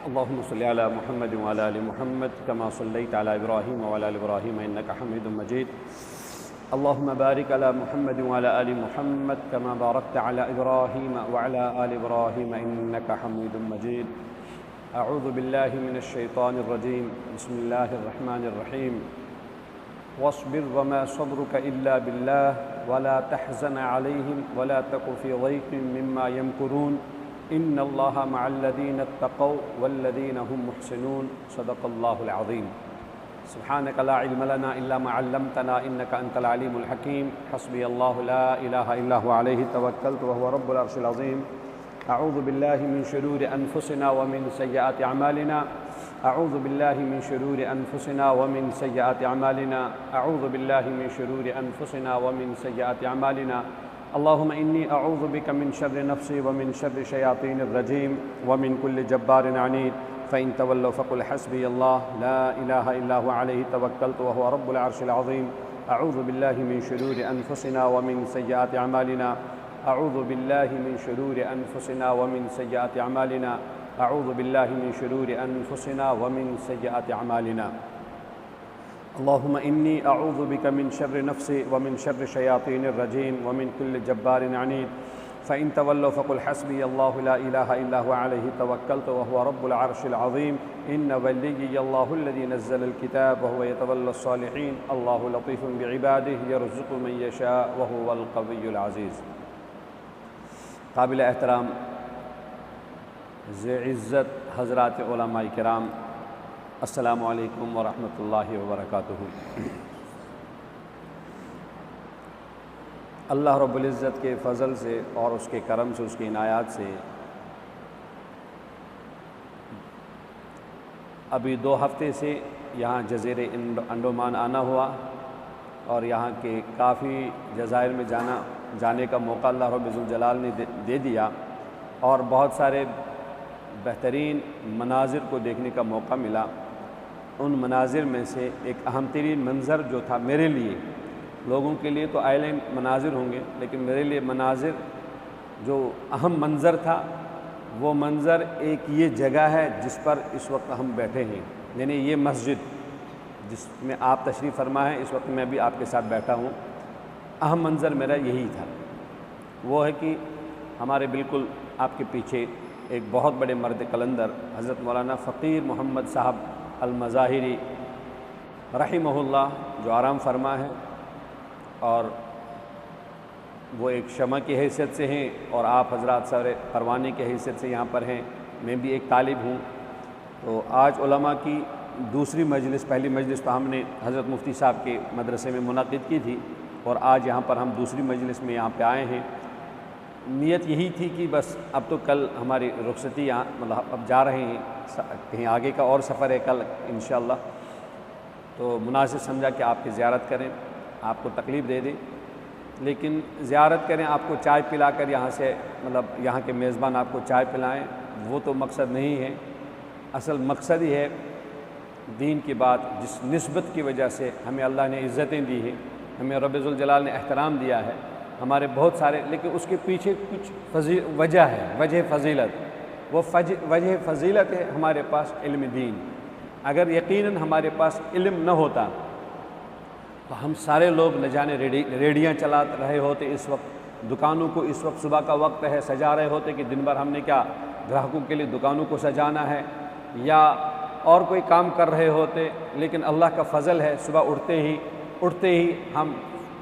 اللهم صل على محمد وعلى آل محمد كما صليت على إبراهيم وعلى آل إبراهيم إنك حميد مجيد. اللهم بارك على محمد وعلى آل محمد كما باركت على إبراهيم وعلى آل إبراهيم إنك حميد مجيد. أعوذ بالله من الشيطان الرجيم. بسم الله الرحمن الرحيم. واصبر وما صبرك إلا بالله ولا تحزن عليهم ولا تك في ضيق مما يمكرون إن الله مع الذين اتقوا والذين هم محسنون. صدق الله العظيم. سبحانك لا علم لنا إلا ما علمتنا إنك أنت العليم الحكيم. حسبي الله لا إله إلا هو عليه توكلت وهو رب العرش العظيم. أعوذ بالله من شرور أنفسنا ومن سيئات أعمالنا. أعوذ بالله من شرور أنفسنا ومن سيئات أعمالنا. أعوذ بالله من شرور أنفسنا ومن سيئات أعمالنا. اللهم إني أعوذ بك من شر نفسي ومن شر شياطين الرجيم ومن كل جبار عنيد. فإن تولوا فقل حسبي الله لا إله إلا هو عليه توكلت وهو رب العرش العظيم. أعوذ بالله من شرور أنفسنا ومن سيئات أعمالنا. أعوذ بالله من شرور أنفسنا ومن سيئات أعمالنا. أعوذ بالله من شرور أنفسنا ومن سيئات أعمالنا. اللهم إني أعوذ بك من شر نفسي ومن شر شياطين الرجيم ومن كل جبار عنيد. فإن تولوا فقل حسبي الله لا إله إلا هو عليه توكلت وهو رب العرش العظيم. إن وليي الله الذي نزل الكتاب وهو يتولى الصالحين. الله لطيف بعباده يرزق من يشاء وهو القوي العزيز. قابل احترام ذی عزت حضرات علماء کرام، السلام علیکم ورحمۃ اللہ وبرکاتہ۔ اللہ رب العزت کے فضل سے اور اس کے کرم سے، اس کی عنایات سے ابھی 2 ہفتے سے یہاں جزیرے انڈومان آنا ہوا اور یہاں کے کافی جزائر میں جانے کا موقع اللہ رب الجلال نے دے دیا اور بہت سارے بہترین مناظر کو دیکھنے کا موقع ملا۔ ان مناظر میں سے ایک اہم ترین منظر جو تھا میرے لیے، لوگوں کے لیے تو آئلینڈ مناظر ہوں گے لیکن میرے لیے مناظر جو اہم منظر تھا وہ منظر ایک یہ جگہ ہے جس پر اس وقت ہم بیٹھے ہیں، یعنی یہ مسجد جس میں آپ تشریف فرما ہیں، اس وقت میں بھی آپ کے ساتھ بیٹھا ہوں۔ اہم منظر میرا یہی تھا، وہ ہے کہ ہمارے بالکل آپ کے پیچھے ایک بہت بڑے مرد قلندر حضرت مولانا فقیر محمد صاحب المظاہری رحمہ اللہ جو آرام فرما ہے، اور وہ ایک شمع کی حیثیت سے ہیں اور آپ حضرات سارے پروانے کی حیثیت سے یہاں پر ہیں۔ میں بھی ایک طالب ہوں۔ تو آج علماء کی دوسری مجلس، پہلی مجلس تو ہم نے حضرت مفتی صاحب کے مدرسے میں منعقد کی تھی اور آج یہاں پر ہم دوسری مجلس میں یہاں پہ آئے ہیں۔ نیت یہی تھی کہ بس اب تو کل ہماری رخصتی یہاں مطلب اب جا رہے ہیں، کہیں آگے کا اور سفر ہے کل انشاءاللہ، تو مناسب سمجھا کہ آپ کی زیارت کریں، آپ کو تکلیف دے دیں لیکن زیارت کریں، آپ کو چائے پلا کر یہاں سے مطلب یہاں کے میزبان آپ کو چائے پلائیں، وہ تو مقصد نہیں ہے۔ اصل مقصد ہی ہے دین کی بات، جس نسبت کی وجہ سے ہمیں اللہ نے عزتیں دی ہیں، ہمیں رب ذوالجلال نے احترام دیا ہے، ہمارے بہت سارے، لیکن اس کے پیچھے کچھ وجہ ہے، وجہ فضیلت۔ وہ وجہ فضیلت ہے ہمارے پاس علم دین۔ اگر یقیناً ہمارے پاس علم نہ ہوتا تو ہم سارے لوگ نہ جانے ریڑیاں چلا رہے ہوتے، اس وقت دکانوں کو، اس وقت صبح کا وقت ہے، سجا رہے ہوتے کہ دن بھر ہم نے کیا گراہکوں کے لیے دکانوں کو سجانا ہے، یا اور کوئی کام کر رہے ہوتے۔ لیکن اللہ کا فضل ہے، صبح اٹھتے ہی ہم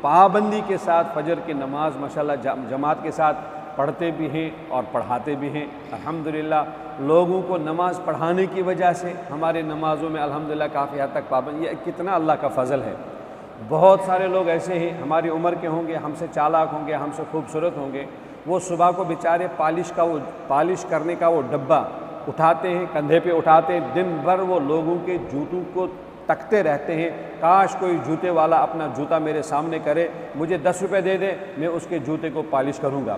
پابندی کے ساتھ فجر کی نماز ماشاءاللہ جماعت کے ساتھ پڑھتے بھی ہیں اور پڑھاتے بھی ہیں۔ الحمدللہ لوگوں کو نماز پڑھانے کی وجہ سے ہمارے نمازوں میں الحمدللہ کافی حد تک پابندی، یہ کتنا اللہ کا فضل ہے۔ بہت سارے لوگ ایسے ہیں ہماری عمر کے ہوں گے، ہم سے چالاک ہوں گے، ہم سے خوبصورت ہوں گے، وہ صبح کو بیچارے پالش کرنے کا وہ ڈبہ اٹھاتے ہیں، کندھے پہ اٹھاتے ہیں، دن بھر وہ لوگوں کے جوتوں کو تکتے رہتے ہیں، کاش کوئی جوتے والا اپنا جوتا میرے سامنے کرے، مجھے 10 روپے دے دے، میں اس کے جوتے کو پالش کروں گا۔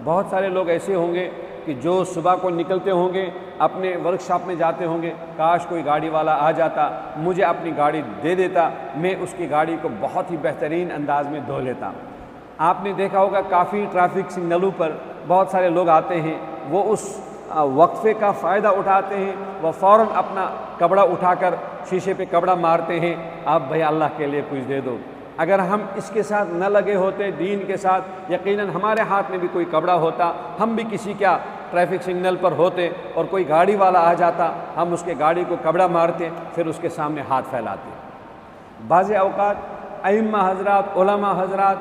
بہت سارے لوگ ایسے ہوں گے کہ جو صبح کو نکلتے ہوں گے، اپنے ورک شاپ میں جاتے ہوں گے، کاش کوئی گاڑی والا آ جاتا، مجھے اپنی گاڑی دے دیتا، میں اس کی گاڑی کو بہت ہی بہترین انداز میں دھو لیتا۔ آپ نے دیکھا ہوگا کافی ٹریفک سگنلوں پر بہت سارے لوگ آتے ہیں، وہ اس وقفے کا فائدہ اٹھاتے ہیں، وہ فوراً اپنا کپڑا اٹھا کر شیشے پہ کپڑا مارتے ہیں، آپ بھائی اللہ کے لیے کچھ دے دو۔ اگر ہم اس کے ساتھ نہ لگے ہوتے، دین کے ساتھ، یقیناً ہمارے ہاتھ میں بھی کوئی کپڑا ہوتا، ہم بھی کسی کیا ٹریفک سگنل پر ہوتے اور کوئی گاڑی والا آ جاتا، ہم اس کے گاڑی کو کپڑا مارتے، پھر اس کے سامنے ہاتھ پھیلاتے۔ بعض اوقات ائمہ حضرات، علماء حضرات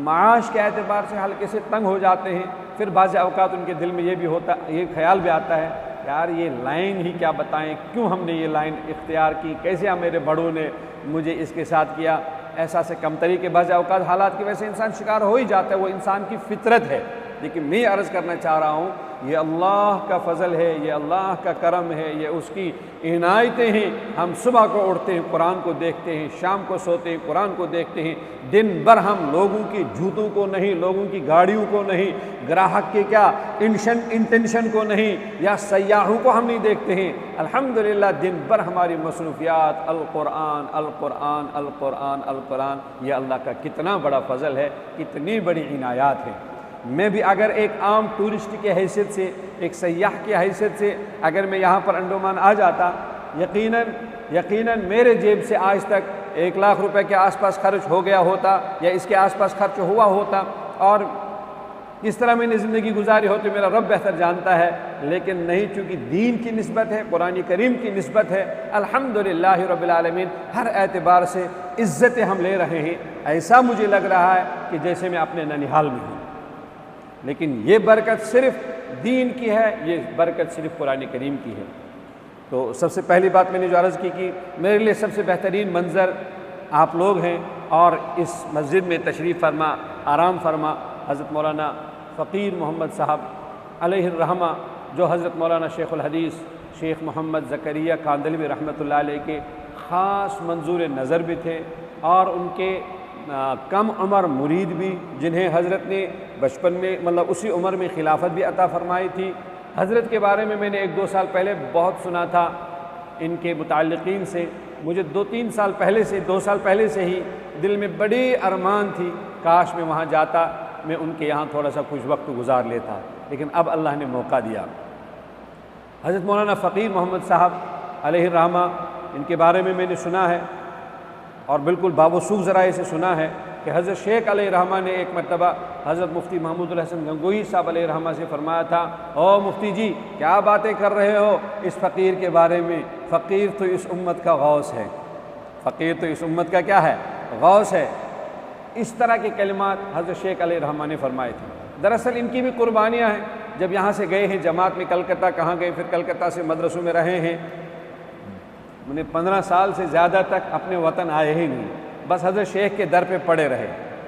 معاش کے اعتبار سے ہلکے سے تنگ ہو جاتے ہیں، پھر بعض اوقات ان کے دل میں یہ بھی ہوتا، یہ خیال بھی آتا ہے یار یہ لائن ہی کیا بتائیں، کیوں ہم نے یہ لائن اختیار کی، کیسے میرے بڑوں نے مجھے اس کے ساتھ کیا۔ احساس کمتری کے بعض اوقات حالات کی وجہ سے انسان شکار ہو ہی جاتا ہے، وہ انسان کی فطرت ہے۔ لیکن میں یہ عرض کرنا چاہ رہا ہوں، یہ اللہ کا فضل ہے، یہ اللہ کا کرم ہے، یہ اس کی عنایتیں ہیں۔ ہم صبح کو اٹھتے ہیں قرآن کو دیکھتے ہیں، شام کو سوتے ہیں قرآن کو دیکھتے ہیں، دن بھر ہم لوگوں کی جوتوں کو نہیں، لوگوں کی گاڑیوں کو نہیں، گراہک کے کیا انٹینشن کو نہیں، یا سیاحوں کو ہم نہیں دیکھتے ہیں۔ الحمدللہ دن بھر ہماری مصروفیات القرآن القرآن القرآن القرآن، یہ اللہ کا کتنا بڑا فضل ہے، کتنی بڑی عنایات ہے۔ میں بھی اگر ایک عام ٹورسٹ کی حیثیت سے، ایک سیاح کی حیثیت سے اگر میں یہاں پر انڈومان آ جاتا، یقیناً میرے جیب سے آج تک 1,00,000 روپے کے آس پاس خرچ ہو گیا ہوتا، یا اس کے آس پاس خرچ ہوا ہوتا، اور کس طرح میں نے زندگی گزاری ہوتی میرا رب بہتر جانتا ہے۔ لیکن نہیں، چونکہ دین کی نسبت ہے، قرآن کریم کی نسبت ہے، الحمدللہ رب العالمین ہر اعتبار سے عزتیں ہم لے رہے ہیں۔ ایسا مجھے لگ رہا ہے کہ جیسے میں اپنے ننیحال میں ہوں۔ لیکن یہ برکت صرف دین کی ہے، یہ برکت صرف قرآن کریم کی ہے۔ تو سب سے پہلی بات میں نے جو عرض کی کہ میرے لیے سب سے بہترین منظر آپ لوگ ہیں، اور اس مسجد میں تشریف فرما، آرام فرما حضرت مولانا فقیر محمد صاحب علیہ الرحمہ، جو حضرت مولانا شیخ الحدیث شیخ محمد زکریہ کاندلوی رحمۃ اللہ علیہ کے خاص منظور نظر بھی تھے، اور ان کے کم عمر مرید بھی، جنہیں حضرت نے بچپن میں مطلب اسی عمر میں خلافت بھی عطا فرمائی تھی۔ حضرت کے بارے میں نے 1-2 سال پہلے بہت سنا تھا ان کے متعلقین سے، مجھے 2-3 سال پہلے سے 2 سال پہلے سے ہی دل میں بڑی ارمان تھی، کاش میں وہاں جاتا، میں ان کے یہاں تھوڑا سا کچھ وقت گزار لیتا، لیکن اب اللہ نے موقع دیا۔ حضرت مولانا فقیر محمد صاحب علیہ الرحمہ، ان کے بارے میں نے سنا ہے، اور بالکل بابوسوخ ذرائع سے سنا ہے کہ حضرت شیخ علیہ الرحمہ نے ایک مرتبہ حضرت مفتی محمود الحسن گنگوہی صاحب علیہ الرحمہ سے فرمایا تھا، او مفتی جی کیا باتیں کر رہے ہو اس فقیر کے بارے میں، فقیر تو اس امت کا غوث ہے، فقیر تو اس امت کا کیا ہے، غوث ہے۔ اس طرح کے کلمات حضرت شیخ علیہ الرحمہ نے فرمائے تھے۔ دراصل ان کی بھی قربانیاں ہیں، جب یہاں سے گئے ہیں جماعت میں کلکتہ، کہاں گئے، پھر کلکتہ سے مدرسوں میں رہے ہیں، انہیں 15 سال سے زیادہ تک اپنے وطن آئے ہی نہیں، بس حضرت شیخ کے در پہ پڑے رہے،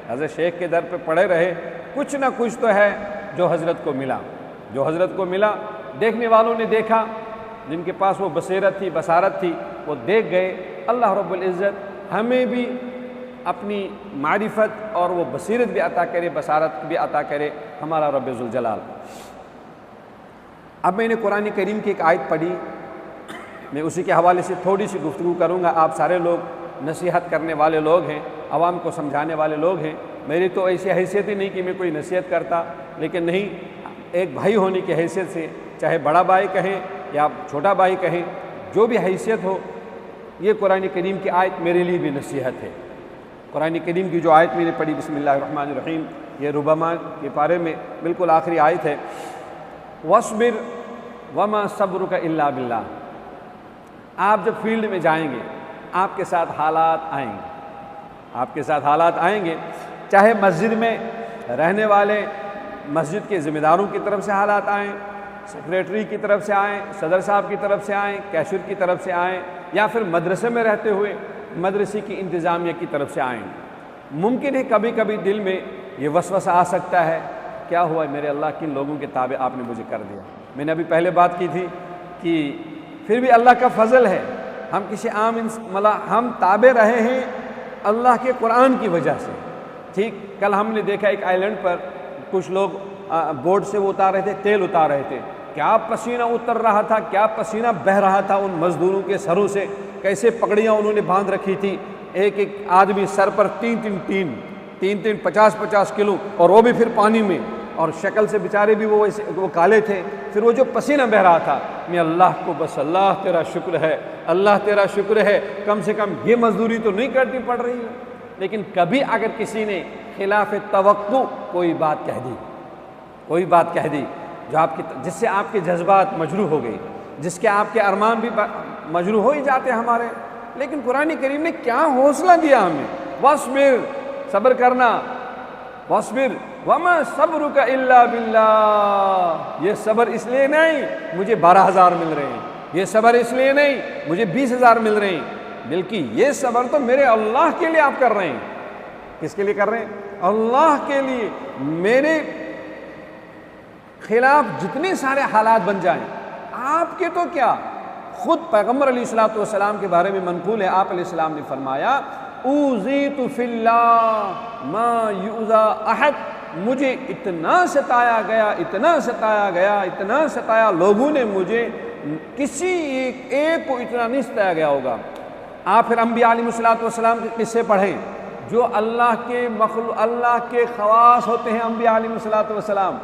حضرت شیخ کے در پہ پڑے رہے۔ کچھ نہ کچھ تو ہے جو حضرت کو ملا، جو حضرت کو ملا، دیکھنے والوں نے دیکھا، جن کے پاس وہ بصیرت تھی، بصارت تھی، وہ دیکھ گئے۔ اللہ رب العزت ہمیں بھی اپنی معرفت اور وہ بصیرت بھی عطا کرے، بصارت بھی عطا کرے، ہمارا رب ذوالجلال۔ اب میں نے قرآن کریم کی ایک آیت پڑھی، میں اسی کے حوالے سے تھوڑی سی گفتگو کروں گا۔ آپ سارے لوگ نصیحت کرنے والے لوگ ہیں، عوام کو سمجھانے والے لوگ ہیں، میری تو ایسی حیثیت ہی نہیں کہ میں کوئی نصیحت کرتا، لیکن نہیں، ایک بھائی ہونے کی حیثیت سے، چاہے بڑا بھائی کہیں یا چھوٹا بھائی کہیں، جو بھی حیثیت ہو، یہ قرآن کریم کی آیت میرے لیے بھی نصیحت ہے۔ قرآن کریم کی جو آیت میں نے پڑھی، بسم اللہ الرحمن الرحیم، یہ ربما کے پارے میں بالکل آخری آیت ہے، وَاصْبِرْ وَمَا صَبْرُكَ إِلَّا بِاللَّهِ۔ آپ جب فیلڈ میں جائیں گے، آپ کے ساتھ حالات آئیں گے، آپ کے ساتھ حالات آئیں گے، چاہے مسجد میں رہنے والے مسجد کے ذمہ داروں کی طرف سے حالات آئیں، سیکریٹری کی طرف سے آئیں، صدر صاحب کی طرف سے آئیں، کیشر کی طرف سے آئیں، یا پھر مدرسے میں رہتے ہوئے مدرسے کی انتظامیہ کی طرف سے آئیں۔ ممکن ہے کبھی کبھی دل میں یہ وسوسہ آ سکتا ہے، کیا ہوا میرے اللہ، کن لوگوں کے تابع آپ نے مجھے کر دیا۔ میں نے ابھی پہلے بات کی تھی کہ پھر بھی اللہ کا فضل ہے، ہم کسی عام ہم تابع رہے ہیں اللہ کے قرآن کی وجہ سے۔ ٹھیک، کل ہم نے دیکھا ایک آئی لینڈ پر کچھ لوگ بورڈ سے وہ اتار رہے تھے، تیل اتار رہے تھے، کیا پسینہ اتر رہا تھا، کیا پسینہ بہہ رہا تھا ان مزدوروں کے سروں سے، کیسے پگڑیاں انہوں نے باندھ رکھی تھی، ایک آدمی سر پر تین 50-50 کلو، اور وہ بھی پھر پانی میں، اور شکل سے بیچارے بھی وہ کالے تھے، پھر وہ جو پسینہ بہ رہا تھا، میں اللہ کو بس اللہ تیرا شکر ہے، اللہ تیرا شکر ہے، کم سے کم یہ مزدوری تو نہیں کرنی پڑ رہی ہے۔ لیکن کبھی اگر کسی نے خلاف توقع کوئی بات کہہ دی جو جس سے آپ کے جذبات مجروح ہو گئے، جس کے آپ کے ارمان بھی مجروح ہو ہی جاتے ہیں ہمارے، لیکن قرآن کریم نے کیا حوصلہ دیا ہمیں، وَاصْبِرْ، صبر کرنا، وَاصْبِرْ وَمَا صَبْرُكَ إِلَّا بِاللَّهِ، یہ صبر اس لیے نہیں مجھے 12,000 مل رہے ہیں، یہ صبر اس لیے نہیں مجھے 20,000 مل رہے ہیں، بلکہ یہ صبر تو میرے اللہ کے لیے آپ کر رہے ہیں۔ کس کے لیے کر رہے ہیں؟ اللہ کے لیے۔ میرے خلاف جتنے سارے حالات بن جائیں، آپ کے تو کیا، خود پیغمبر علیہ الصلوۃ والسلام کے بارے میں منقول ہے، آپ علیہ السلام نے فرمایا اوذیت فی اللہ ما یؤذی احد، مجھے اتنا ستایا گیا لوگوں نے مجھے، کسی ایک کو اتنا نہیں ستایا گیا ہوگا۔ آپ پھر انبیاء علیہ الصلوۃ والسلام کے قصے پڑھیں، جو اللہ کے خواص ہوتے ہیں انبیاء علیہ الصلوۃ والسلام،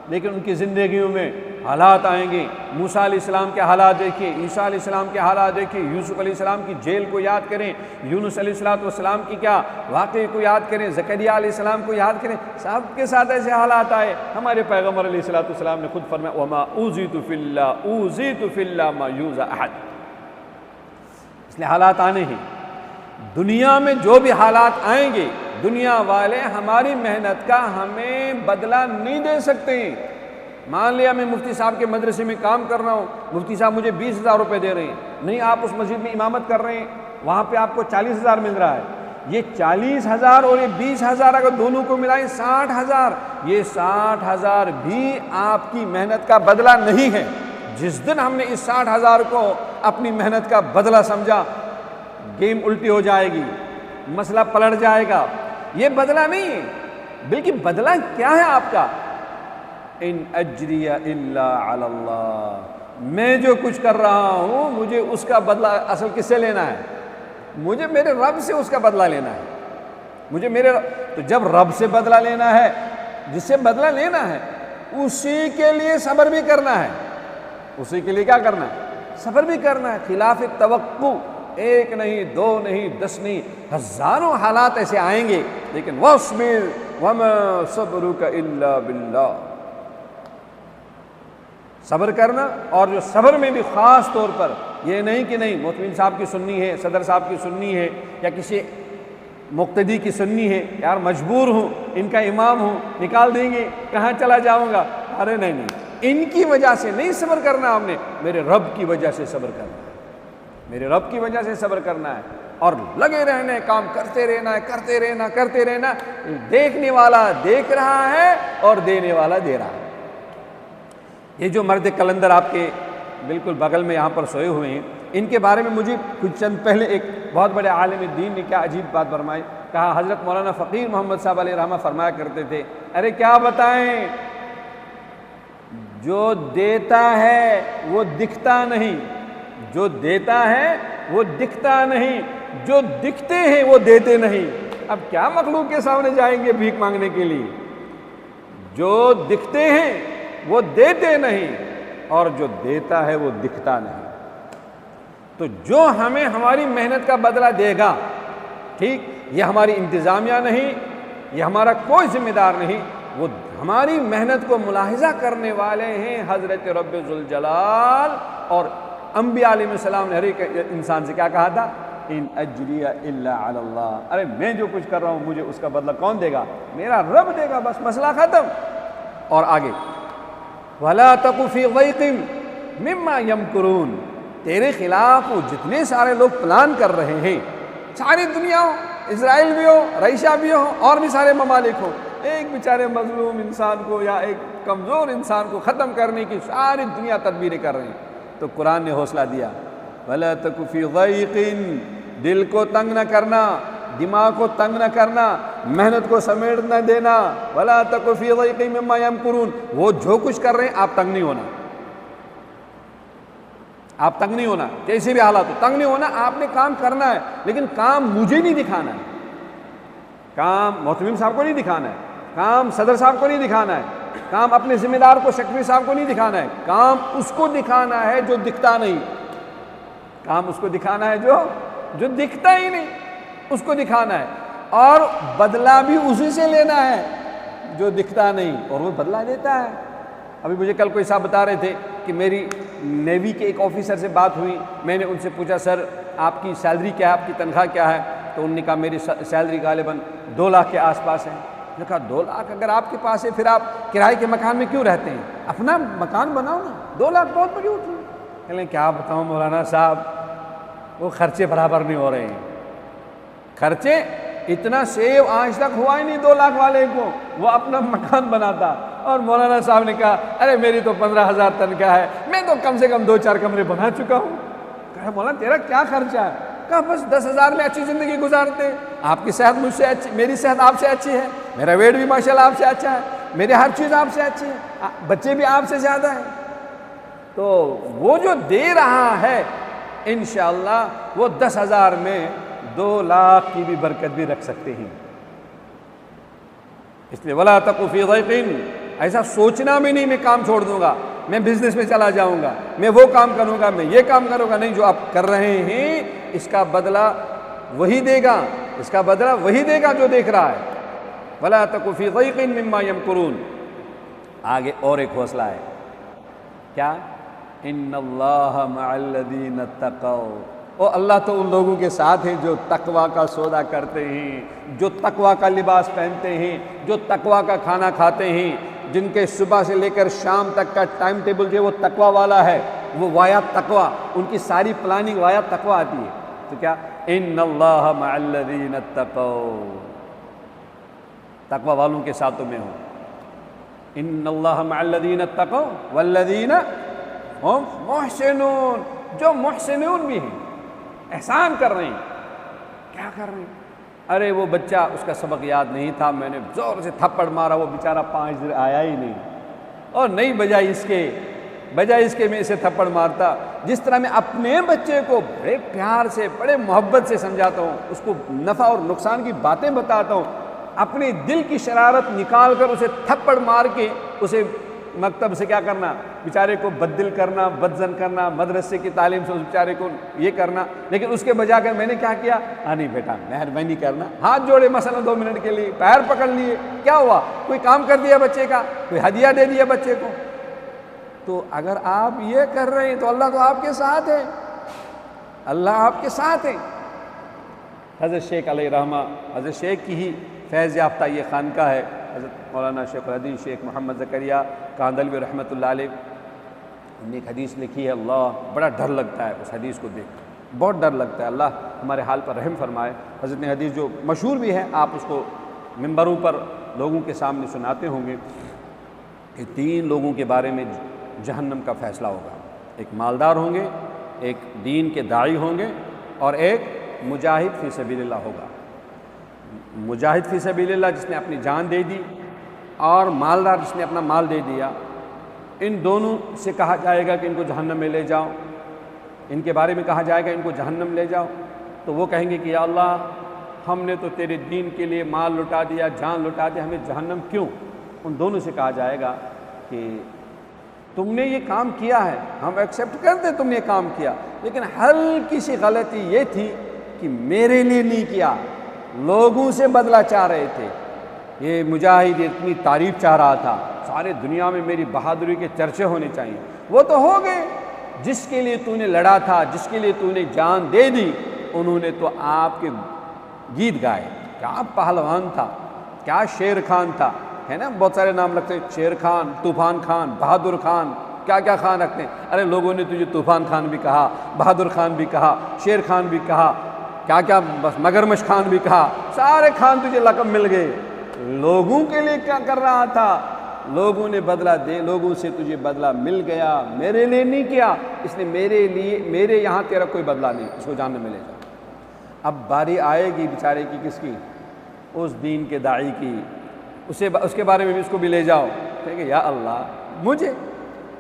لیکن ان کی زندگیوں میں حالات آئیں گے۔ موسیٰ علیہ السلام کے حالات دیکھیں، عیسیٰ علیہ السلام کے حالات دیکھیں، یوسف علیہ السلام کی جیل کو یاد کریں، یونس علیہ السلام کی کیا واقعے کو یاد کریں، زکریہ علیہ السلام کو یاد کریں، سب کے ساتھ ایسے حالات آئے۔ ہمارے پیغمبر علیہ السلام نے خود فرمایا وَمَا أُوذِيتُ فِي اللَّهِ مَا يُؤْذَى أَحَدٌ، اس لیے حالات آنے ہیں۔ دنیا میں جو بھی حالات آئیں گے، دنیا والے ہماری محنت کا ہمیں بدلہ نہیں دے سکتے۔ مان لیا میں مفتی صاحب کے مدرسے میں کام کر رہا ہوں، مفتی صاحب مجھے 20,000 روپے دے رہے ہیں، نہیں آپ اس مسجد میں امامت کر رہے ہیں، وہاں پہ آپ کو 40,000 مل رہا ہے، یہ 40,000 اور یہ 20,000 اگر دونوں کو ملائیں 60,000، یہ 60,000 بھی آپ کی محنت کا بدلہ نہیں ہے۔ جس دن ہم نے اس 60,000 کو اپنی محنت کا بدلہ سمجھا، گیم الٹی ہو جائے گی، مسئلہ پلٹ جائے گا۔ یہ بدلہ نہیں ہے، بلکہ بدلہ کیا ہے آپ کا؟ ان اجری الا علی اللہ، میں جو کچھ کر رہا ہوں مجھے اس کا بدلہ اصل کس سے لینا ہے؟ مجھے میرے رب سے اس کا بدلہ لینا ہے۔ تو جب رب سے بدلہ لینا ہے، جس سے بدلہ لینا ہے، اسی کے لیے صبر بھی کرنا ہے، اسی کے لیے کیا کرنا ہے؟ صبر بھی کرنا ہے۔ خلاف توقع ایک نہیں، دو نہیں، 10 نہیں، ہزاروں حالات ایسے آئیں گے، لیکن وَاصْبِرْ وَمَا صَبْرُكَ إِلَّا بِاللَّهِ، صبر کرنا۔ اور جو صبر میں بھی خاص طور پر یہ نہیں کہ نہیں محتمین صاحب کی سننی ہے، صدر صاحب کی سننی ہے، یا کسی مقتدی کی سننی ہے، یار مجبور ہوں، ان کا امام ہوں، نکال دیں گے، کہاں چلا جاؤں گا؟ ارے نہیں، ان کی وجہ سے نہیں صبر کرنا، ہم نے میرے رب کی وجہ سے صبر کرنا ہے، میرے رب کی وجہ سے صبر کرنا ہے، اور لگے رہنا ہے، کام کرتے رہنا، دیکھنے والا دیکھ رہا ہے اور دینے والا دے رہا ہے۔ یہ جو مرد کلندر آپ کے بالکل بغل میں یہاں پر سوئے ہوئے ہیں، ان کے بارے میں مجھے کچھ چند پہلے ایک بہت بڑے عالم دین نے کیا عجیب بات فرمائی، کہا حضرت مولانا فقیر محمد صاحب علیہ رحمہ فرمایا کرتے تھے، ارے کیا بتائیں، جو دیتا ہے وہ دکھتا نہیں، جو دیتا ہے وہ دکھتا نہیں، جو دکھتے ہیں وہ دیتے نہیں۔ اب کیا مخلوق کے سامنے جائیں گے بھیک مانگنے کے لیے؟ جو دکھتے ہیں وہ دیتے نہیں، اور جو دیتا ہے وہ دکھتا نہیں۔ تو جو ہمیں ہماری محنت کا بدلہ دے گا، ٹھیک، یہ ہماری انتظامیہ نہیں، یہ ہمارا کوئی ذمہ دار نہیں، وہ ہماری محنت کو ملاحظہ کرنے والے ہیں حضرت رب ذوالجلال۔ اور انبیاء علیہ السلام نے ہر ایک انسان سے کیا کہا تھا؟ ان اجری الا علی اللہ، ارے میں جو کچھ کر رہا ہوں مجھے اس کا بدلہ کون دے گا؟ میرا رب دے گا، بس مسئلہ ختم۔ اور آگے وَلَا تَقُ فِي ضَيْقٍ مِّمَّا يَمْكُرُونَ، تیرے خلاف وہ جتنے سارے لوگ پلان کر رہے ہیں، ساری دنیا ہو، اسرائیل بھی ہو، رئیسہ بھی ہو، اور بھی سارے ممالک ہو، ایک بیچارے مظلوم انسان کو یا ایک کمزور انسان کو ختم کرنے کی ساری دنیا تدبیریں کر رہے ہیں۔ تو قرآن نے حوصلہ دیا، وَلَا تَقُ فِي ضَيْقٍ، دل کو تنگ نہ کرنا، دماغ کو تنگ نہ کرنا، محنت کو سمیٹ نہ دینا۔ وَلَا تَقُ فِي ضَيْقٍ مِّمَّا يَمْكُرُونَ، وہ جو کچھ کر رہے ہیں آپ تنگ نہیں ہونا، آپ تنگ نہیں ہونا، کیسے بھی حالات ہو تنگ نہیں ہونا، آپ نے کام کرنا ہے، لیکن کام مجھے نہیں دکھانا ہے، کام محتمیم صاحب کو نہیں دکھانا ہے، کام صدر صاحب کو نہیں دکھانا ہے، کام اپنے ذمہ دار کو شکوی صاحب کو نہیں دکھانا ہے، کام اس کو دکھانا ہے جو دکھتا نہیں، کام اس کو دکھانا ہے جو دکھتا ہی نہیں، اس کو دکھانا ہے، اور بدلہ بھی اسی سے لینا ہے جو دکھتا نہیں، اور وہ بدلہ دیتا ہے۔ ابھی مجھے کل کوئی صاحب بتا رہے تھے کہ میری نیوی کے ایک آفیسر سے بات ہوئی، میں نے ان سے پوچھا سر آپ کی سیلری کیا ہے، آپ کی تنخواہ کیا ہے؟ تو انہوں نے کہا میری سیلری غالباً 2 لاکھ کے آس پاس ہے۔ میں نے کہا 2 لاکھ اگر آپ کے پاس ہے پھر آپ کرائے کے مکان میں کیوں رہتے ہیں؟ اپنا مکان بناؤ نا، 2 لاکھ بہت بڑی ہوتی ہے۔ کہہ لیں کیا بتاؤں مولانا صاحب، وہ خرچے برابر نہیں ہو رہے ہیں، خرچے اتنا سیو آج تک ہوا ہی نہیں 2 لاکھ والے کو، وہ اپنا مکان بناتا۔ اور مولانا صاحب نے کہا ارے میری تو 15,000 تنخواہ ہے، میں تو کم سے کم 2-4 کمرے بنا چکا ہوں۔ کہا مولانا تیرا کیا خرچہ ہے؟ کہا بس 10,000 میں اچھی زندگی گزارتے ہیں، آپ کی صحت مجھ سے اچھی، میری صحت آپ سے اچھی ہے، میرا ویٹ بھی ماشاءاللہ آپ سے اچھا ہے، میری ہر چیز آپ سے اچھی ہے، بچے بھی آپ سے زیادہ ہیں۔ تو وہ جو دے رہا ہے انشاءاللہ وہ 10,000 میں 2 لاکھ کی بھی برکت بھی رکھ سکتے ہیں۔ اس لیے وَلَا تَقُ فِي ضَيْقٍ، ایسا سوچنا بھی نہیں میں کام چھوڑ دوں گا، میں بزنس میں چلا جاؤں گا، میں وہ کام کروں گا، میں یہ کام کروں گا، نہیں، جو آپ کر رہے ہیں اس کا بدلہ وہی دے گا، اس کا بدلہ وہی دے گا جو دیکھ رہا ہے۔ وَلَا تَقُ فِي ضَيْقٍ مِّمَّا يَمْكُرُونَ۔ آگے اور ایک حوصلہ ہے، کیا؟ إِنَّ اللَّهَ مَعَ الَّذِينَ اتَّقَوْا، او اللہ تو ان لوگوں کے ساتھ ہیں جو تقوی کا سودا کرتے ہیں، جو تقوی کا لباس پہنتے ہیں، جو تقوی کا کھانا کھاتے ہیں، جن کے صبح سے لے کر شام تک کا ٹائم ٹیبل جو ہے وہ تقوی والا ہے، وہ وایا تقوی، ان کی ساری پلاننگ وایا تقوی آتی ہے۔ تو کیا؟ ان اللہ مع الذین اتقوا، تقوی والوں کے ساتھ تو میں ہوں۔ ان اللہ مع الذین اتقوا والذین ہم محسنون، جو محسنون بھی ہیں، احسان کر رہے ہیں۔ کیا کر رہے ہیں؟ ارے وہ بچہ اس کا سبق یاد نہیں تھا، میں نے زور سے تھپڑ مارا، وہ بیچارہ 5 دن آیا ہی نہیں، اور نہیں بجائے اس کے میں اسے تھپڑ مارتا۔ جس طرح میں اپنے بچے کو بڑے پیار سے بڑے محبت سے سمجھاتا ہوں، اس کو نفع اور نقصان کی باتیں بتاتا ہوں، اپنے دل کی شرارت نکال کر اسے تھپڑ مار کے اسے مکتب سے کیا کرنا، بیچارے کو بددل کرنا، بدزن کرنا، مدرسے کی تعلیم سے اس بیچارے کو یہ کرنا، لیکن اس کے بجا کر میں نے کیا کیا؟ نہیں بیٹا مہربانی کرنا، ہاتھ جوڑے مثلا 2 منٹ کے لیے، پیر پکڑ لیے، کیا ہوا؟ کوئی کام کر دیا بچے کا، کوئی ہدیہ دے دیا بچے کو۔ تو اگر آپ یہ کر رہے ہیں تو اللہ تو آپ کے ساتھ ہے، اللہ آپ کے ساتھ ہے۔ حضرت شیخ علیہ رحمہ، حضرت شیخ کی ہی فیض یافتہ یہ خانقاہ ہے، حضرت مولانا شیخ الحدیث شیخ محمد زکریا کاندلوی رحمۃ اللہ علیہ، انہوں نے ایک حدیث لکھی ہے، اللہ بڑا ڈر لگتا ہے اس حدیث کو دیکھ کر، بہت ڈر لگتا ہے، اللہ ہمارے حال پر رحم فرمائے۔ حضرت نے حدیث جو مشہور بھی ہے، آپ اس کو ممبروں پر لوگوں کے سامنے سناتے ہوں گے کہ 3 لوگوں کے بارے میں جہنم کا فیصلہ ہوگا، ایک مالدار ہوں گے، ایک دین کے داعی ہوں گے، اور ایک مجاہد فی سبیل اللہ ہوگا۔ مجاہد فی سبیل اللہ جس نے اپنی جان دے دی، اور مالدار جس نے اپنا مال دے دیا، ان دونوں سے کہا جائے گا کہ ان کو جہنم میں لے جاؤ، ان کے بارے میں کہا جائے گا ان کو جہنم لے جاؤ، تو وہ کہیں گے کہ یا اللہ ہم نے تو تیرے دین کے لیے مال لٹا دیا، جان لٹا دیا، ہمیں جہنم کیوں؟ ان دونوں سے کہا جائے گا کہ تم نے یہ کام کیا ہے، ہم ایکسیپٹ کرتے تم نے یہ کام کیا، لیکن ہلکی سی غلطی یہ تھی کہ میرے لیے نہیں کیا، لوگوں سے بدلہ چاہ رہے تھے۔ یہ مجاہد اتنی تعریف چاہ رہا تھا، سارے دنیا میں میری بہادری کے چرچے ہونے چاہیے، وہ تو ہو گئے، جس کے لیے تو نے لڑا تھا، جس کے لیے تو نے جان دے دی، انہوں نے تو آپ کے گیت گائے، کیا پہلوان تھا، کیا شیر خان تھا، ہے نا، بہت سارے نام رکھتے ہیں، شیر خان، طوفان خان، بہادر خان، کیا کیا خان رکھتے ہیں۔ ارے لوگوں نے تجھے طوفان خان بھی کہا، بہادر خان بھی کہا، شیر خان بھی کہا، کیا کیا بس مگرمچھ خان بھی کہا، سارے خان تجھے لقب مل گئے۔ لوگوں کے لیے کیا کر رہا تھا؟ لوگوں نے بدلہ دے، لوگوں سے تجھے بدلہ مل گیا، میرے لیے نہیں کیا، اس نے میرے لیے، میرے یہاں تیرا کوئی بدلہ نہیں، اس کو جاننے ملے گا۔ اب باری آئے گی بیچارے کی، کس کی؟ اس دین کے داعی کی، اس کے بارے میں بھی اس کو بھی لے جاؤ، کہیں گے یا اللہ مجھے،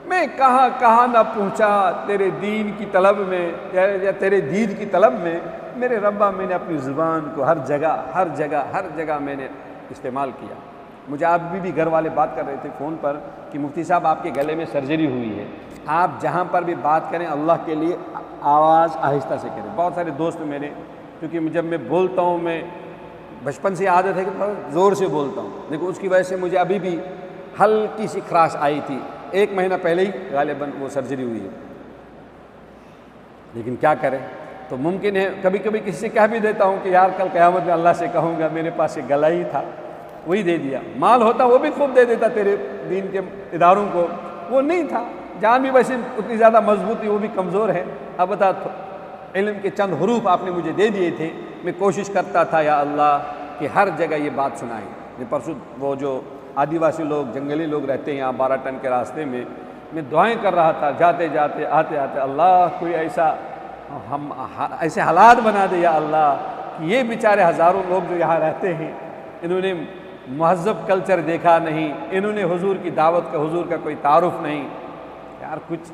میں کہاں کہاں نہ پہنچا تیرے دین کی طلب میں یا تیرے دید کی طلب میں، میرے ربا میں نے اپنی زبان کو ہر جگہ میں نے استعمال کیا، مجھے ابھی بھی گھر والے بات کر رہے تھے فون پر کہ مفتی صاحب آپ کے گلے میں سرجری ہوئی ہے، آپ جہاں پر بھی بات کریں اللہ کے لیے آواز آہستہ سے کریں۔ بہت سارے دوست میرے، کیونکہ جب میں بولتا ہوں میں بچپن سے عادت ہے کہ تھوڑا زور سے بولتا ہوں، لیکن اس کی وجہ سے مجھے ابھی بھی ہلکی سی خراش آئی تھی، 1 مہینہ پہلے ہی غالباً وہ سرجری ہوئی ہے، لیکن کیا کریں۔ تو ممکن ہے کبھی کبھی کسی سے کہہ بھی دیتا ہوں کہ یار کل قیامت میں اللہ سے کہوں گا میرے پاس ایک گلا ہی تھا، وہی دے دیا، مال ہوتا وہ بھی خوب دے دیتا تیرے دین کے اداروں کو، وہ نہیں تھا، جان بھی ویسے اتنی زیادہ مضبوط تھی، وہ بھی کمزور ہے، اب بتا علم کے چند حروف آپ نے مجھے دے دیے تھے، میں کوشش کرتا تھا یا اللہ کہ ہر جگہ یہ بات سنائیں۔ یہ پرسوں وہ جو آدیواسی لوگ جنگلی لوگ رہتے ہیں یہاں 12 ٹن کے راستے میں دعائیں کر رہا تھا، جاتے جاتے آتے آتے، اللہ کوئی ایسے حالات بنا دے یا اللہ کہ یہ بیچارے ہزاروں لوگ جو یہاں رہتے ہیں، انہوں نے مہذب کلچر دیکھا نہیں، انہوں نے حضور کی دعوت کا، حضور کا کوئی تعارف نہیں، یار کچھ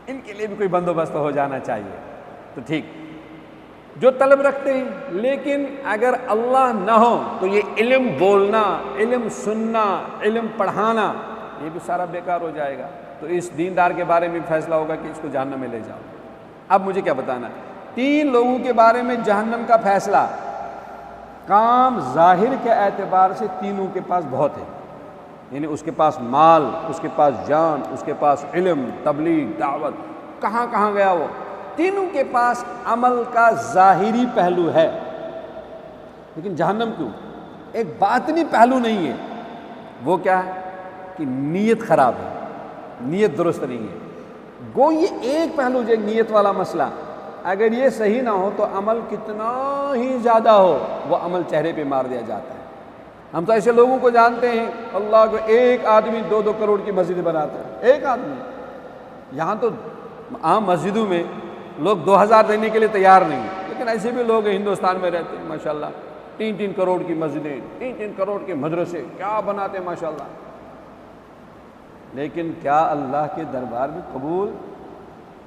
ان کے لیے بھی کوئی بندوبست ہو جانا چاہیے۔ تو ٹھیک جو طلب رکھتے ہیں، لیکن اگر اللہ نہ ہو تو یہ علم بولنا، علم سننا، علم پڑھانا، یہ بھی سارا بیکار ہو جائے گا۔ تو اس دیندار کے بارے میں فیصلہ ہوگا کہ اس کو جہنم میں لے جاؤ۔ اب مجھے کیا بتانا ہے؟ 3 لوگوں کے بارے میں جہنم کا فیصلہ، کام ظاہر کے اعتبار سے تینوں کے پاس بہت ہے، یعنی اس کے پاس مال، اس کے پاس جان، اس کے پاس علم، تبلیغ، دعوت، کہاں کہاں گیا وہ، تینوں کے پاس عمل کا ظاہری پہلو ہے، لیکن جہنم کیوں؟ ایک باطنی پہلو نہیں ہے، وہ کیا ہے کہ نیت خراب ہے، نیت درست نہیں ہے۔ گو یہ ایک پہلو جو نیت والا مسئلہ، اگر یہ صحیح نہ ہو تو عمل کتنا ہی زیادہ ہو وہ عمل چہرے پہ مار دیا جاتا ہے۔ ہم تو ایسے لوگوں کو جانتے ہیں اللہ کو، ایک آدمی 2-2 کروڑ کی مسجد بناتا ہے، ایک آدمی۔ یہاں تو عام مسجدوں میں لوگ 2000 دینے کے لیے تیار نہیں، لیکن ایسے بھی لوگ ہندوستان میں رہتے ہیں ماشاءاللہ، 3-3 کروڑ کی مسجدیں، 3-3 کروڑ کے مدرسے، کیا بناتے ہیں ماشاءاللہ۔ لیکن کیا اللہ کے دربار میں قبول؟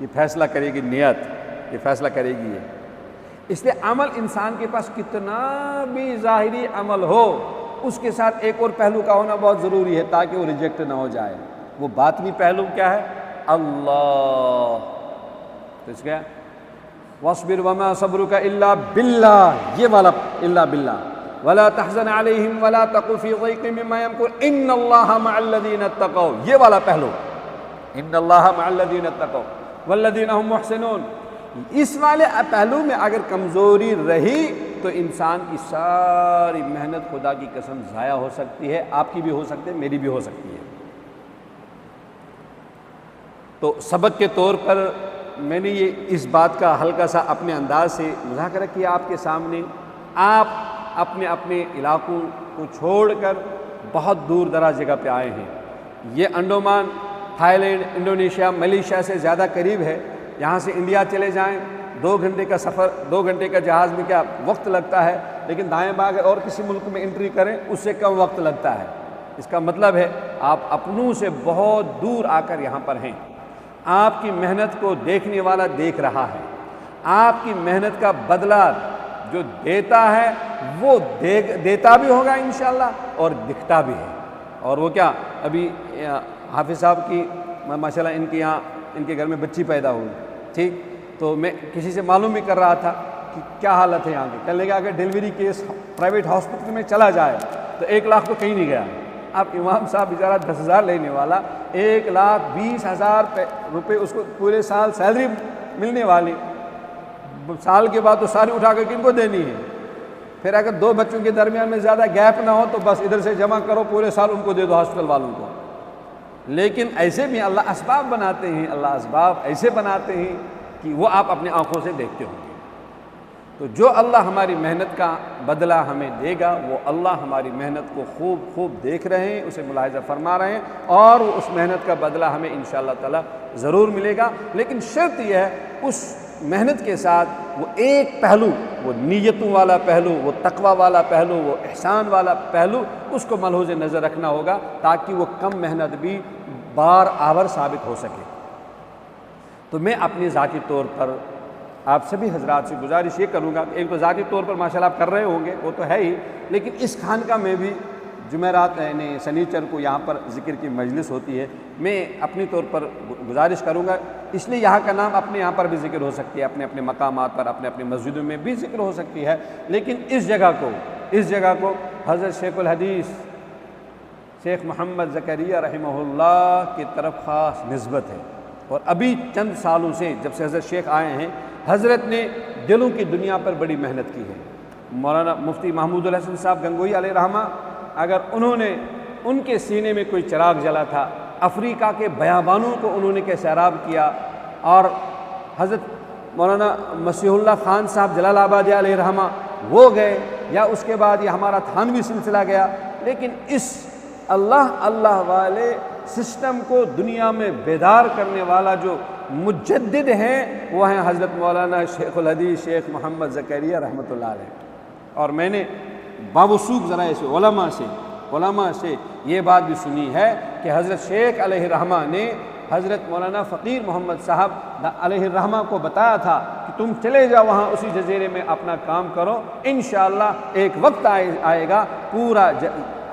یہ فیصلہ کرے گی نیت، یہ فیصلہ کرے گی یہ۔ اس لیے عمل انسان کے پاس کتنا بھی ظاہری عمل ہو، اس کے ساتھ ایک اور پہلو کا ہونا بہت ضروری ہے تاکہ وہ ریجیکٹ نہ ہو جائے۔ وہ باطنی پہلو کیا ہے؟ اللہ۔ تو اس کا وَاصْبِرْ وَمَا صَبْرُكَ إِلَّا بِاللَّهِ، یہ والا إِلَّا بِاللَّهِ وَلَا تَحْزَنْ عَلَيْهِمْ وَلَا تَقُ فِي ضَيْقٍ مِّمَّا يَمْكُرُونَ إِنَّ اللَّهَ مَعَ الَّذِينَ اتَّقَوْا، یہ والا پہلو، إِنَّ اللَّهَ مَعَ الَّذِينَ اتَّقَوْا وَالَّذِينَ هُمْ مُحْسِنُونَ۔ اس والے پہلو میں اگر کمزوری رہی تو انسان کی ساری محنت خدا کی قسم ضائع ہو سکتی ہے، آپ کی بھی ہو سکتی ہے، میری بھی ہو سکتی ہے۔ تو سبق کے طور پر میں نے یہ اس بات کا ہلکا سا اپنے انداز سے مذاکرہ کیا آپ کے سامنے۔ آپ اپنے اپنے علاقوں کو چھوڑ کر بہت دور دراز جگہ پہ آئے ہیں، یہ Andaman, Thailand, Indonesia, Malaysia سے زیادہ قریب ہے۔ یہاں سے انڈیا چلے جائیں 2 گھنٹے کا سفر، 2 گھنٹے کا جہاز میں کیا وقت لگتا ہے، لیکن دائیں بائیں اور کسی ملک میں انٹری کریں اس سے کم وقت لگتا ہے۔ اس کا مطلب ہے آپ اپنوں سے بہت دور آ کر یہاں پر ہیں۔ آپ کی محنت کو دیکھنے والا دیکھ رہا ہے، آپ کی محنت کا بدلہ جو دیتا ہے وہ دیتا بھی ہوگا انشاءاللہ اور دکھتا بھی ہے۔ اور وہ کیا، ابھی حافظ صاحب کی ماشاءاللہ ان کے یہاں ان کے گھر میں بچی پیدا ہوئی، ٹھیک، تو میں کسی سے معلوم بھی کر رہا تھا کہ کیا حالت ہے یہاں کی۔ کہنے لگا اگر ڈیلیوری کیس پرائیویٹ ہاسپٹل میں چلا جائے تو 1 لاکھ تو کہیں نہیں گیا۔ اب امام صاحب بیچارہ 10,000 لینے والا، 1,20,000 روپے اس کو پورے سال سیلری ملنے والی، سال کے بعد تو ساری اٹھا کر کن کو دینی ہے؟ پھر اگر 2 بچوں کے درمیان میں زیادہ گیپ نہ ہو تو بس ادھر سے جمع کرو، پورے سال ان کو دے دو ہاسپٹل والوں کو۔ لیکن ایسے بھی اللہ اسباب بناتے ہیں، اللہ اسباب ایسے بناتے ہیں کہ وہ آپ اپنی آنکھوں سے دیکھتے ہوں گے۔ تو جو اللہ ہماری محنت کا بدلہ ہمیں دے گا، وہ اللہ ہماری محنت کو خوب خوب دیکھ رہے ہیں، اسے ملاحظہ فرما رہے ہیں، اور وہ اس محنت کا بدلہ ہمیں انشاءاللہ تعالی ضرور ملے گا۔ لیکن شرط یہ ہے اس محنت کے ساتھ وہ ایک پہلو، وہ نیتوں والا پہلو، وہ تقوی والا پہلو، وہ احسان والا پہلو، اس کو ملحوظ نظر رکھنا ہوگا تاکہ وہ کم محنت بھی بار آور ثابت ہو سکے۔ تو میں اپنی ذاتی طور پر آپ سبھی حضرات سے گزارش یہ کروں گا کہ ایک تو ذاتی طور پر ماشاءاللہ آپ کر رہے ہوں گے، وہ تو ہے ہی، لیکن اس خانقاہ میں بھی جمعرات یعنی سنیچر کو یہاں پر ذکر کی مجلس ہوتی ہے۔ میں اپنی طور پر گزارش کروں گا، اس لیے یہاں کا نام اپنے یہاں پر بھی ذکر ہو سکتی ہے، اپنے اپنے مقامات پر، اپنے اپنے مسجدوں میں بھی ذکر ہو سکتی ہے، لیکن اس جگہ کو حضرت شیخ الحدیث شیخ محمد زکریا رحمہ اللہ کی طرف خاص نسبت ہے۔ اور ابھی چند سالوں سے جب سے حضرت شیخ آئے ہیں، حضرت نے دلوں کی دنیا پر بڑی محنت کی ہے۔ مولانا مفتی محمود الحسن صاحب گنگوئی علیہ رحمہ، اگر ان کے سینے میں کوئی چراغ جلا تھا، افریقہ کے بیابانوں کو انہوں نے سیراب کیا، اور حضرت مولانا مسیح اللہ خان صاحب جلال آبادی علیہ رحمہ وہ گئے، یا اس کے بعد یہ ہمارا تھانوی سلسلہ گیا، لیکن اس اللہ والے سسٹم کو دنیا میں بیدار کرنے والا جو مجدد ہیں وہ ہیں حضرت مولانا شیخ الحدیث شیخ محمد زکریا رحمۃ اللہ علیہ۔ اور میں نے باوثوق ذرائع سے علماء سے یہ بات بھی سنی ہے کہ حضرت شیخ علیہ الرحمہ نے حضرت مولانا فقیر محمد صاحب علیہ الرحمہ کو بتایا تھا کہ تم چلے جاؤ وہاں اسی جزیرے میں اپنا کام کرو، انشاءاللہ ایک وقت آئے گا پورا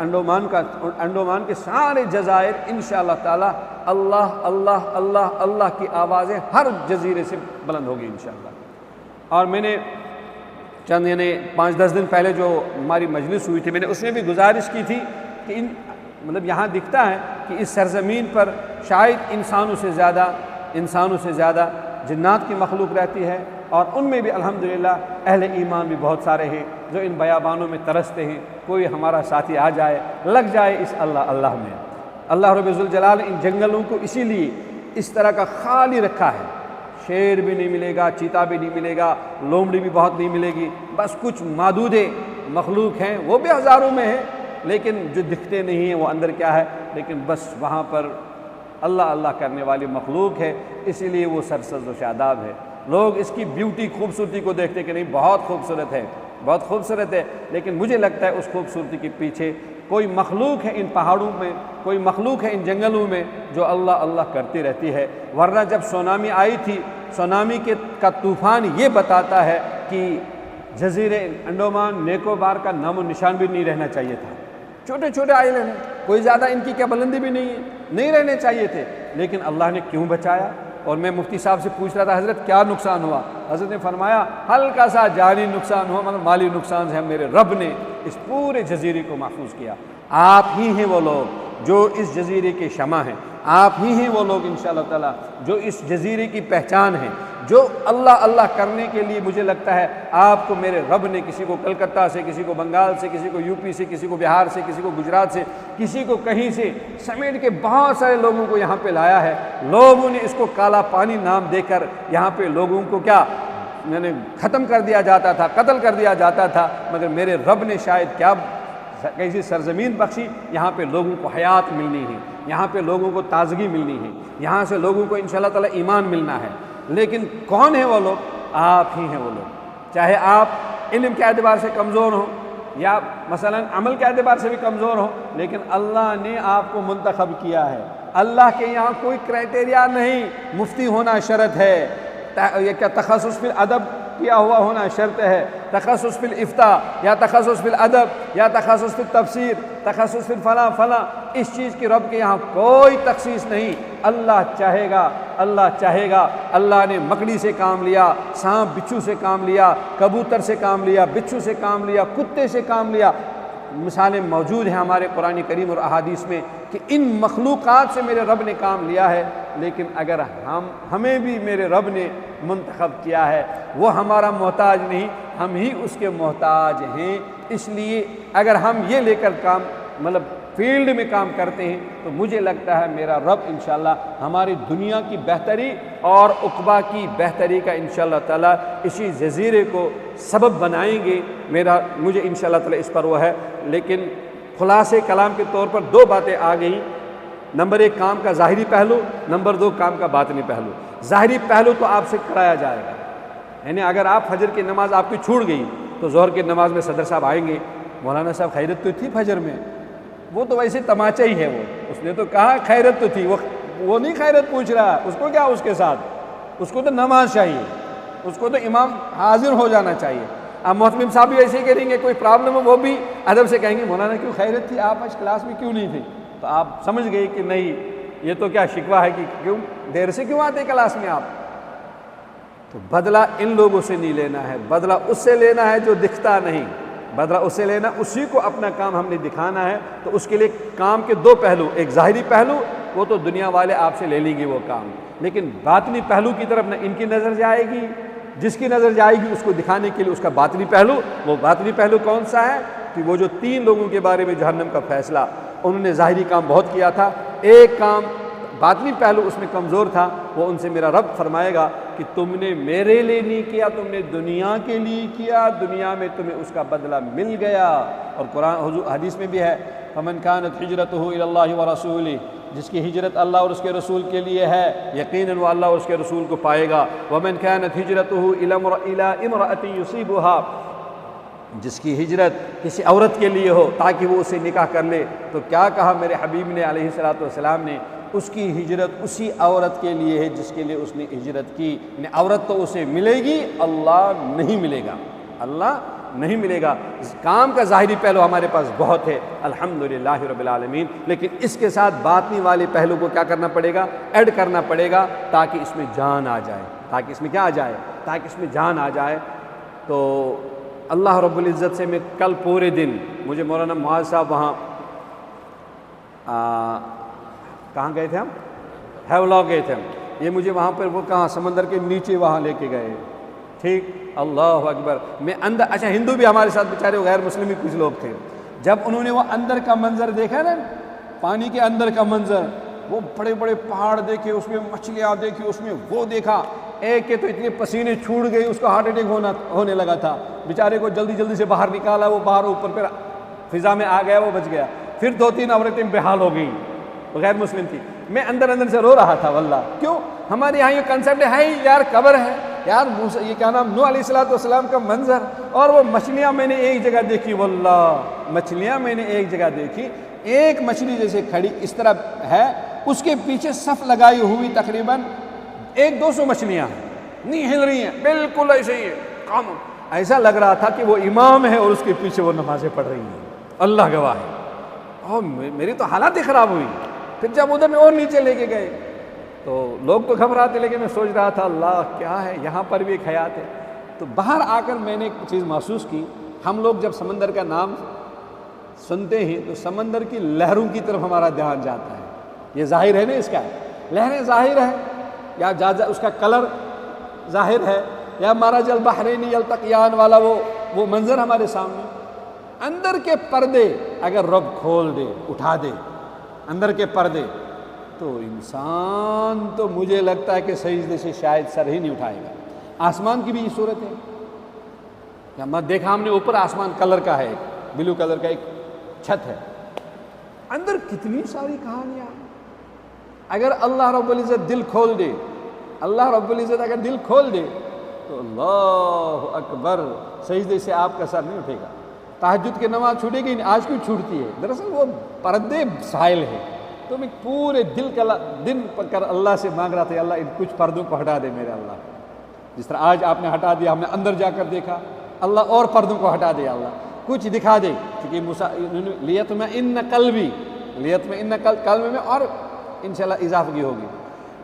انڈومان کے سارے جزائر انشاءاللہ تعالی اللہ کی آوازیں ہر جزیرے سے بلند ہوگی انشاءاللہ۔ اور میں نے چند 5-10 دن پہلے جو ہماری مجلس ہوئی تھی، میں نے اس میں بھی گزارش کی تھی کہ یہاں دکھتا ہے کہ اس سرزمین پر شاید انسانوں سے زیادہ جنات کی مخلوق رہتی ہے، اور ان میں بھی الحمدللہ اہل ایمان بھی بہت سارے ہیں جو ان بیابانوں میں ترستے ہیں، کوئی ہمارا ساتھی آ جائے، لگ جائے اس اللہ میں۔ اللہ رب ذوالجلال ان جنگلوں کو اسی لیے اس طرح کا خالی رکھا ہے، شیر بھی نہیں ملے گا، چیتا بھی نہیں ملے گا، لومڑی بھی بہت نہیں ملے گی، بس کچھ محدود مخلوق ہیں، وہ بھی ہزاروں میں ہیں، لیکن جو دکھتے نہیں ہیں وہ اندر کیا ہے، لیکن بس وہاں پر اللہ کرنے والی مخلوق ہے، اسی لیے وہ سرسبز و شاداب ہے۔ لوگ اس کی بیوٹی خوبصورتی کو دیکھتے کہ نہیں بہت خوبصورت ہے، لیکن مجھے لگتا ہے اس خوبصورتی کے پیچھے کوئی مخلوق ہے ان پہاڑوں میں، کوئی مخلوق ہے ان جنگلوں میں جو اللہ کرتی رہتی ہے۔ ورنہ جب سونامی آئی تھی، سونامی کا طوفان یہ بتاتا ہے کہ جزیرے انڈومان نیکوبار کا نام و نشان بھی نہیں رہنا چاہیے تھا۔ چھوٹے آئلینڈ ہیں، کوئی زیادہ ان کی کیا بلندی بھی نہیں رہنے چاہیے تھے، لیکن اللہ نے کیوں بچایا؟ اور میں مفتی صاحب سے پوچھ رہا تھا حضرت کیا نقصان ہوا؟ حضرت نے فرمایا ہلکا سا جانی نقصان ہوا، مطلب مالی نقصان ہے، میرے رب نے اس پورے جزیرے کو محفوظ کیا۔ آپ ہی ہیں وہ لوگ جو اس جزیرے کے شمع ہیں، آپ ہی ہیں وہ لوگ انشاءاللہ تعالی جو اس جزیرے کی پہچان ہیں، جو اللہ کرنے کے لیے مجھے لگتا ہے آپ کو میرے رب نے کسی کو کلکتہ سے، کسی کو بنگال سے، کسی کو یو پی سے، کسی کو بہار سے، کسی کو گجرات سے، کسی کو کہیں سے سمیٹ کے بہت سارے لوگوں کو یہاں پہ لایا ہے۔ لوگوں نے اس کو کالا پانی نام دے کر یہاں پہ لوگوں کو کیا ختم کر دیا جاتا تھا، قتل کر دیا جاتا تھا، مگر میرے رب نے شاید کیا کیسی سرزمین بخشی، یہاں پہ لوگوں کو حیات ملنی ہے، یہاں پہ لوگوں کو تازگی ملنی ہے، یہاں سے لوگوں کو انشاءاللہ تعالی ایمان ملنا ہے۔ لیکن کون ہیں وہ لوگ؟ آپ ہی ہیں وہ لوگ، چاہے آپ علم کے اعتبار سے کمزور ہوں یا مثلا عمل کے اعتبار سے بھی کمزور ہوں، لیکن اللہ نے آپ کو منتخب کیا ہے۔ اللہ کے یہاں کوئی کرائٹیریا نہیں، مفتی ہونا شرط ہے، یہ کیا تخصص فی الادب کیا ہوا ہونا شرط ہے، تخصص فی الافتاء یا تخصص فی الادب یا تخصص فی التفسیر، تخصص فی فلاں، اس چیز کی رب کے یہاں کوئی تخصیص نہیں۔ اللہ چاہے گا، اللہ نے مکڑی سے کام لیا، سانپ بچھو سے کام لیا، کبوتر سے کام لیا، بچھو سے کام لیا، کتے سے کام لیا۔ مثالیں موجود ہیں ہمارے قرآن کریم اور احادیث میں کہ ان مخلوقات سے میرے رب نے کام لیا ہے، لیکن اگر ہمیں بھی میرے رب نے منتخب کیا ہے، وہ ہمارا محتاج نہیں، ہم ہی اس کے محتاج ہیں۔ اس لیے اگر ہم یہ لے کر کام فیلڈ میں کام کرتے ہیں تو مجھے لگتا ہے میرا رب انشاءاللہ ہماری دنیا کی بہتری اور عقبہ کی بہتری کا انشاءاللہ تعالی اسی جزیرے کو سبب بنائیں گے۔ مجھے انشاءاللہ تعالی اس پر وہ ہے، لیکن خلاصے کلام کے طور پر 2 باتیں آ گئیں۔ نمبر 1 کام کا ظاہری پہلو، نمبر 2 کام کا باطنی پہلو۔ ظاہری پہلو تو آپ سے کرایا جائے گا، یعنی اگر آپ فجر کی نماز آپ کی چھوٹ گئی تو ظہر کی نماز میں صدر صاحب آئیں گے، مولانا صاحب خیرت تو تھی فجر میں؟ وہ تو ویسے تماچا ہی ہے، اس نے تو کہا خیرت تو تھی، وہ نہیں خیرت پوچھ رہا، اس کو کیا اس کے ساتھ، اس کو تو نماز چاہیے، اس کو تو امام حاضر ہو جانا چاہیے۔ اب محتمم صاحب بھی ایسے ہی کریں گے، کوئی پرابلم ہو وہ بھی ادب سے کہیں گے مولانا کیوں خیریت تھی، آپ آج کلاس میں کیوں نہیں تھے؟ تو آپ سمجھ گئے کہ نہیں یہ تو کیا شکوہ ہے کہ کیوں دیر سے کیوں آتے کلاس میں آپ۔ تو بدلہ ان لوگوں سے نہیں لینا ہے، بدلہ اس سے لینا ہے جو دکھتا نہیں، بدلہ اس سے لینا، اسی کو اپنا کام ہم نے دکھانا ہے۔ تو اس کے لیے کام کے دو پہلو، ایک ظاہری پہلو وہ تو دنیا والے آپ سے لے لیں گے وہ کام، لیکن باطنی پہلو کی طرف نہ ان کی نظر جائے گی، جس کی نظر جائے گی اس کو دکھانے کے لیے اس کا باطنی پہلو، وہ باطنی پہلو کون سا ہے کہ وہ جو 3 لوگوں کے بارے میں جہنم کا فیصلہ، انہوں نے ظاہری کام بہت کیا تھا، ایک کام باطنی پہلو اس میں کمزور تھا، وہ ان سے میرا رب فرمائے گا کہ تم نے میرے لیے نہیں کیا، تم نے دنیا کے لیے کیا، دنیا میں تمہیں اس کا بدلہ مل گیا۔ اور قرآن حدیث میں بھی ہے فمن كانت هجرته الى الله ورسوله، جس کی ہجرت اللہ اور اس کے رسول کے لیے ہے یقیناً وہ اللہ اور اس کے رسول کو پائے گا۔ ومن كانت هجرته الى امرأة يصيبها، جس کی ہجرت کسی عورت کے لیے ہو تاکہ وہ اسے نکاح کر لے، تو کیا کہا میرے حبیب نے علیہ الصلوۃ والسلام نے، اس کی ہجرت اسی عورت کے لیے ہے جس کے لیے اس نے ہجرت کی، یعنی عورت تو اسے ملے گی، اللہ نہیں ملے گا، اللہ نہیں ملے گا۔ کام کا ظاہری پہلو ہمارے پاس بہت ہے الحمدللہ رب العالمین، لیکن اس کے ساتھ باطنی والے پہلو کو کیا کرنا پڑے گا، ایڈ کرنا پڑے گا تاکہ اس میں جان آ جائے، تاکہ اس میں کیا آ جائے، تاکہ اس میں جان آ جائے۔ تو اللہ رب العزت سے میں کل پورے دن، مجھے مولانا معاذ صاحب وہاں کہاں گئے تھے ہم، ہیولاک گئے تھے ہم، یہ مجھے وہاں پر وہ کہاں سمندر کے نیچے وہاں لے کے گئے، ٹھیک، اللہ اکبر، میں اندر، اچھا ہندو بھی ہمارے ساتھ بیچارے غیر مسلم بھی کچھ لوگ تھے، جب انہوں نے وہ اندر کا منظر دیکھا نا، پانی کے اندر کا منظر، وہ بڑے بڑے پہاڑ دیکھے، اس میں مچھلیاں دیکھی، اس میں وہ دیکھا، ایک کے تو اتنے پسینے چھوٹ گئے اس کو ہارٹ اٹیک ہونے لگا تھا، بیچارے کو جلدی جلدی سے باہر نکالا، وہ باہر اوپر پہ فضا میں آ گیا، وہ بچ گیا۔ پھر 2-3 عورتیں بحال ہو گئیں، غیر مسلم تھی، میں اندر اندر سے رو رہا تھا واللہ، کیوں ہمارے یہاں یہ کنسیپٹ ہے ہی یار، قبر ہے یار، یہ کیا نام، نوح علیہ السلام کا منظر، اور وہ مچھلیاں میں نے ایک جگہ دیکھی، واللہ مچھلیاں میں نے ایک جگہ دیکھی، ایک مچھلی جیسے کھڑی اس طرح ہے، اس کے پیچھے صف لگائی ہوئی تقریباً 100-200 مچھلیاں ہیں، نہیں ہل رہی ہیں، بالکل ایسے ہی ہے، ایسا لگ رہا تھا کہ وہ امام ہے اور اس کے پیچھے وہ نمازیں پڑھ رہی ہیں، اللہ گواہ ہے۔ اور میری تو حالات ہی خراب ہوئی۔ پھر جب ادھر میں اور نیچے لے کے گئے تو لوگ تو گھبراتے، لیکن میں سوچ رہا تھا اللہ کیا ہے، یہاں پر بھی ایک حیات ہے۔ تو باہر آ کر میں نے ایک چیز محسوس کی، ہم لوگ جب سمندر کا نام سنتے ہیں تو سمندر کی لہروں کی طرف ہمارا دھیان جاتا ہے، یہ ظاہر ہے نا، اس کا لہریں ظاہر ہے، یا اس کا کلر ظاہر ہے، یا مرج البحرین یلتقیان والا وہ منظر ہمارے سامنے، اندر کے پردے اگر رب کھول دے، اٹھا دے اندر کے پردے، تو انسان تو مجھے لگتا ہے کہ سجدے سے شاید سر ہی نہیں اٹھائے گا۔ آسمان کی بھی یہ صورت ہے، کیا دیکھا ہم نے اوپر آسمان کلر کا ہے، ایک بلو کلر کا ایک چھت ہے، اندر کتنی ساری کہانیاں، اگر اللہ رب العزت دل کھول دے، اللہ رب العزت اگر دل کھول دے تو اللہ اکبر، سجدے سے آپ کا سر نہیں اٹھے گا۔ تہجد کی نماز چھوٹے گی نہیں، آج کیوں چھوٹتی ہے؟ دراصل وہ پردے سائل ہے، تو میں پورے دن کر اللہ سے مانگ رہا تھا، اللہ ان کچھ پردوں کو ہٹا دے میرے اللہ، جس طرح آج آپ نے ہٹا دیا، ہم نے اندر جا کر دیکھا، اللہ اور پردوں کو ہٹا دے، اللہ کچھ دکھا دے، کیونکہ لیطمئن قلبی، لیطمئن قلب میں اور انشاءاللہ اضافگی ہوگی،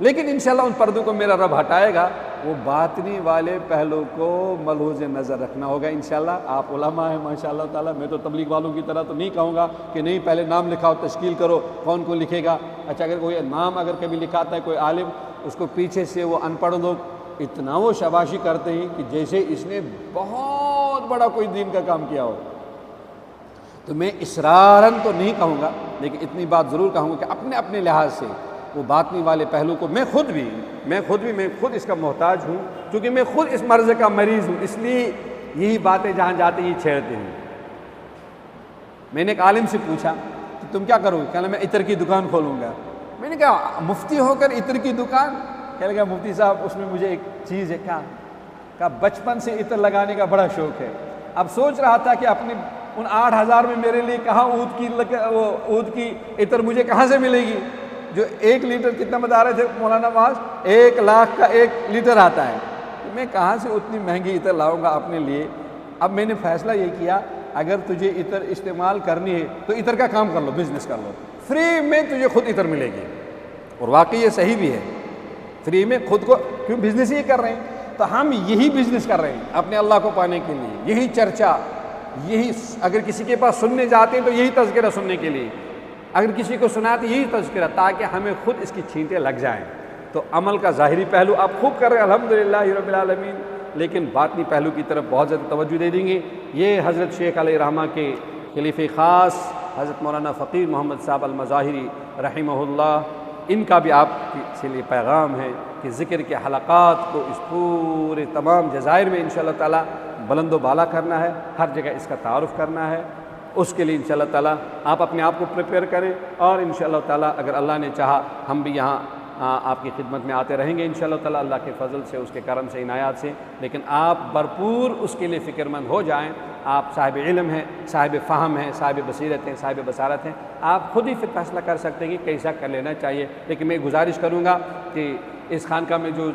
لیکن انشاءاللہ ان پردوں کو میرا رب ہٹائے گا، وہ باطنی والے پہلو کو ملحوظ نظر رکھنا ہوگا انشاءاللہ۔ آپ علماء ہیں ماشاءاللہ تعالیٰ، میں تو تبلیغ والوں کی طرح تو نہیں کہوں گا کہ نہیں پہلے نام لکھاؤ، تشکیل کرو، کون کو لکھے گا، اچھا اگر کوئی نام اگر کبھی لکھاتا ہے کوئی عالم، اس کو پیچھے سے وہ ان پڑھ لوگ اتنا وہ شاباشی کرتے ہیں کہ جیسے اس نے بہت بڑا کوئی دین کا کام کیا ہو۔ تو میں اصراراً تو نہیں کہوں گا، لیکن اتنی بات ضرور کہوں گا کہ اپنے اپنے لحاظ سے وہ باطنی والے پہلو کو میں خود اس کا محتاج ہوں، کیونکہ میں خود اس مرض کا مریض ہوں، اس لیے یہی باتیں جہاں جاتے ہیں چھیڑتے ہیں۔ میں نے ایک عالم سے پوچھا کہ تم کیا کرو گے؟ کہنے لگا میں عطر کی دکان کھولوں گا۔ میں نے کہا مفتی ہو کر عطر کی دکان؟ کہنے لگا مفتی صاحب اس میں مجھے ایک چیز ہے، کہا بچپن سے عطر لگانے کا بڑا شوق ہے، اب سوچ رہا تھا کہ اپنے ان 8,000 میں میرے لیے کہاں اود کی عطر مجھے کہاں سے ملے گی، جو 1 لیٹر کتنا بتا رہے تھے مولانا معاذ، 1 لاکھ کا 1 لیٹر آتا ہے، میں کہاں سے اتنی مہنگی عطر لاؤں گا اپنے لیے؟ اب میں نے فیصلہ یہ کیا اگر تجھے عطر استعمال کرنی ہے تو عطر کا کام کر لو، بزنس کر لو، فری میں تجھے خود عطر ملے گی۔ اور واقعی یہ صحیح بھی ہے، فری میں خود کو، کیوں بزنس ہی کر رہے ہیں، تو ہم یہی بزنس کر رہے ہیں اپنے اللہ کو پانے کے لیے، یہی چرچا، یہی اگر کسی کے پاس سننے جاتے ہیں تو یہی تذکرہ سننے کے لیے، اگر کسی کو سناتے یہی تذکرہ، تاکہ ہمیں خود اس کی چھینٹیں لگ جائیں۔ تو عمل کا ظاہری پہلو آپ خوب کر رہے ہیں الحمدللہ رب العالمین، لیکن باطنی پہلو کی طرف بہت زیادہ توجہ دے دیں گے۔ یہ حضرت شیخ علیہ رحمہ کے خلیفہ خاص حضرت مولانا فقیر محمد صاحب المظاہری رحمہ اللہ، ان کا بھی آپ کے لیے پیغام ہے کہ ذکر کے حلقات کو اس پورے تمام جزائر میں انشاءاللہ تعالی بلند و بالا کرنا ہے، ہر جگہ اس کا تعارف کرنا ہے۔ اس کے لیے انشاءاللہ تعالی آپ اپنے آپ کو پریپیئر کریں، اور انشاءاللہ تعالی اگر اللہ نے چاہا ہم بھی یہاں آپ کی خدمت میں آتے رہیں گے انشاءاللہ تعالی، اللہ کے فضل سے، اس کے کرم سے، عنایات سے۔ لیکن آپ بھرپور اس کے لیے فکر مند ہو جائیں۔ آپ صاحب علم ہیں، صاحب فہم ہیں، صاحب بصیرت ہیں، صاحب بصارت ہیں، آپ خود ہی پھر فیصلہ کر سکتے ہیں کہ کیسا کر لینا چاہیے۔ لیکن میں گزارش کروں گا کہ اس خانقاہ میں جو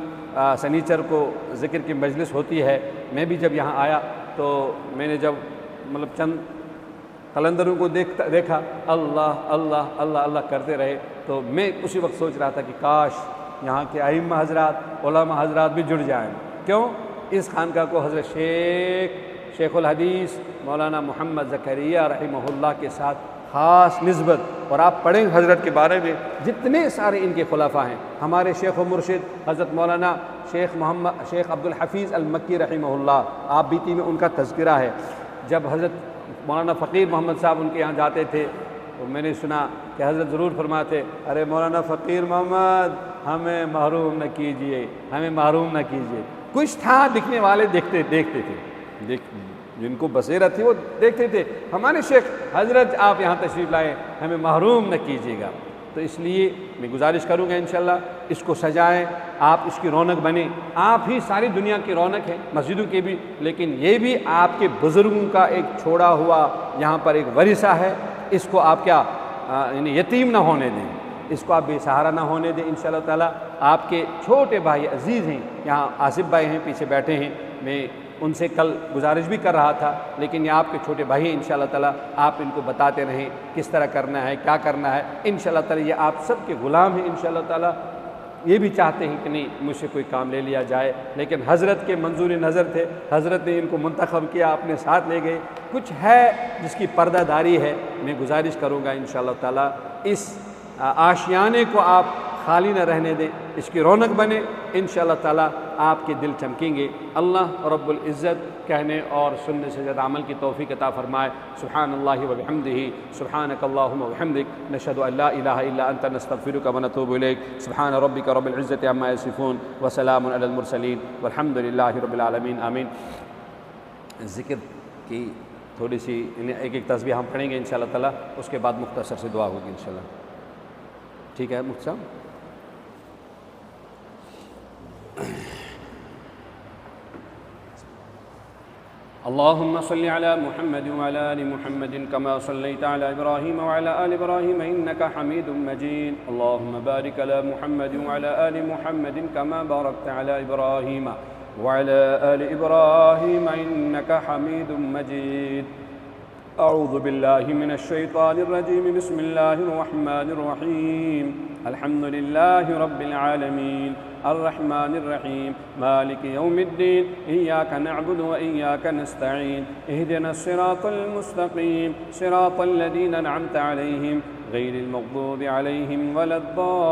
سنیچر کو ذکر کی مجلس ہوتی ہے، میں بھی جب یہاں آیا تو میں نے جب چند قلندروں کو دیکھا اللہ اللہ اللہ اللہ کرتے رہے، تو میں اسی وقت سوچ رہا تھا کہ کاش یہاں کے ائمہ حضرات، علماء حضرات بھی جڑ جائیں۔ کیوں؟ اس خانقاہ کو حضرت شیخ الحدیث مولانا محمد زکریہ رحمہ اللہ کے ساتھ خاص نسبت، اور آپ پڑھیں حضرت کے بارے میں جتنے سارے ان کے خلفاء ہیں، ہمارے شیخ و مرشد حضرت مولانا شیخ عبد الحفیظ المکی رحمہ اللہ، آپ بیتی میں ان کا تذکرہ ہے۔ جب حضرت مولانا فقیر محمد صاحب ان کے یہاں جاتے تھے تو میں نے سنا کہ حضرت ضرور فرماتے، ارے مولانا فقیر محمد ہمیں محروم نہ کیجئے، ہمیں محروم نہ کیجئے۔ کچھ تھا دکھنے والے دیکھتے تھے، جن کو بصیرت تھی وہ دیکھتے تھے، ہمارے شیخ حضرت آپ یہاں تشریف لائیں، ہمیں محروم نہ کیجیے گا۔ تو اس لیے میں گزارش کروں گا انشاءاللہ اس کو سجائیں، آپ اس کی رونق بنیں۔ آپ ہی ساری دنیا کی رونق ہے، مسجدوں کی بھی، لیکن یہ بھی آپ کے بزرگوں کا ایک چھوڑا ہوا یہاں پر ایک ورثہ ہے، اس کو آپ کیا یعنی یتیم نہ ہونے دیں، اس کو آپ بے سہارا نہ ہونے دیں انشاءاللہ تعالی۔ آپ کے چھوٹے بھائی عزیز ہیں، یہاں آصف بھائی ہیں پیچھے بیٹھے ہیں، میں ان سے کل گزارش بھی کر رہا تھا، لیکن یہ آپ کے چھوٹے بھائی ہیں انشاءاللہ تعالی، آپ ان کو بتاتے رہیں کس طرح کرنا ہے، کیا کرنا ہے انشاءاللہ تعالی۔ یہ آپ سب کے غلام ہیں انشاءاللہ تعالی، یہ بھی چاہتے ہیں کہ نہیں مجھ سے کوئی کام لے لیا جائے، لیکن حضرت کے منظور نظر تھے، حضرت نے ان کو منتخب کیا، اپنے ساتھ لے گئے۔ کچھ ہے جس کی پردہ داری ہے، میں گزارش کروں گا انشاءاللہ تعالی اس آشیانے کو آپ خالی نہ رہنے دیں، اس کی رونق بنے انشاءاللہ تعالی، آپ کے دل چمکیں گے۔ اللہ رب العزت کہنے اور سننے سے زیادہ عمل کی توفیق عطا فرمائے۔ سبحان اللہ و بحمدہ، سبحانک اللہم و بحمدک، نشہد ان لا الہ الا انت، نستغفرک و نتوب الیک۔ سبحان ربک رب العزت عما یصفون وسلام علی المرسلین والحمد للہ رب العالمین، آمین۔ ذکر کی تھوڑی سی ایک تسبیح ہم پڑھیں گے انشاءاللہ تعالی، اس کے بعد مختصر سے دعا ہوگی انشاءاللہ، ٹھیک ہے مفتی صاحب؟ اللهم صل على محمد وعلى آل محمد كما صليت على إبراهيم وعلى آل إبراهيم إنك حميد مجيد. اللهم بارك على محمد وعلى آل محمد كما باركت على إبراهيم وعلى آل إبراهيم إنك حميد مجيد. أعوذ بالله من الشيطان الرجيم. بسم الله الرحمن الرحيم. الحمد لله رب العالمين الرحمن الرحيم مالك يوم الدين. إياك نعبد وإياك نستعين. اهدنا الصراط المستقيم صراط الذين أنعمت عليهم غير المغضوب عليهم ولا الضالين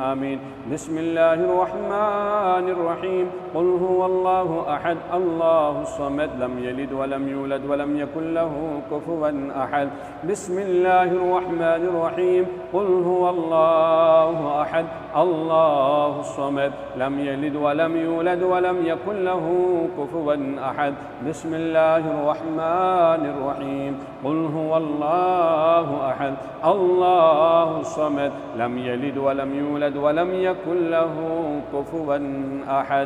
آمين. بسم الله الرحمن الرحيم. قل هو الله أحد الله الصمد لم يلد ولم يولد ولم يكن له كفوا أحد. بسم الله الرحمن الرحيم. قل هو الله أحد الله الصمد لم يلد ولم يولد ولم يكن له كفوا أحد. بسم الله الرحمن الرحيم. قل هو الله أحد الله الصمد لم يلد ولم يولد ولم يكن له كفوا أحد.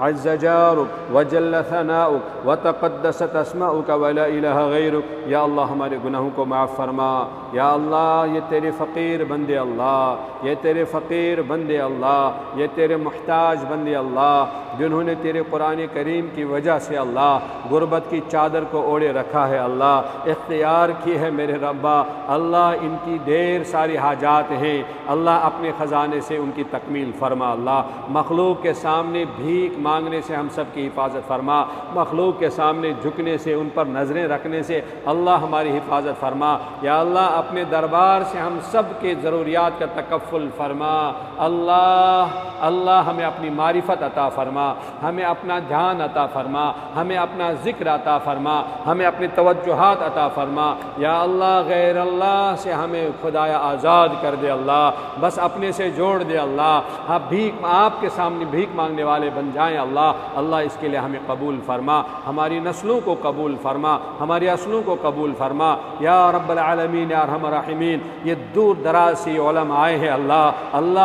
عز جارک وجل ثناؤک وتقدست اسماؤک ولا الہ غیرک۔ یا اللہ ہمارے گناہوں کو معاف فرما، یا اللہ یہ تیرے فقیر بندے اللہ، یہ تیرے فقیر بندے اللہ، یہ تیرے محتاج بندے اللہ، جنہوں نے تیرے قرآن کریم کی وجہ سے اللہ غربت کی چادر کو اوڑے رکھا ہے، اللہ اختیار کی ہے میرے ربا، اللہ ان کی ڈھیر ساری حاجات ہیں، اللہ اپنے خزانے سے ان کی تکمیل فرما، اللہ مخلوق کے سامنے بھیک مانگنے سے ہم سب کی حفاظت فرما، مخلوق کے سامنے جھکنے سے، ان پر نظریں رکھنے سے اللہ ہماری حفاظت فرما، یا اللہ اپنے دربار سے ہم سب کے ضروریات کا تکفل فرما، اللہ ہمیں اپنی معرفت عطا فرما، ہمیں اپنا دھیان عطا فرما، ہمیں اپنا ذکر عطا فرما، ہمیں اپنی توجہات عطا فرما، یا اللہ غیر اللہ سے ہمیں خدایا آزاد کر دے اللہ، بس اپنے سے جوڑ دے اللہ، آپ کے سامنے بھیک مانگنے والے بن جائیں اللہ اس کے لیے ہمیں قبول فرما، ہماری نسلوں کو قبول فرما، ہماری اصلوں کو قبول فرما، یا رب العالمین یا ارحم الراحمین۔ یہ دور دراز سے علماء آئے ہیں اللہ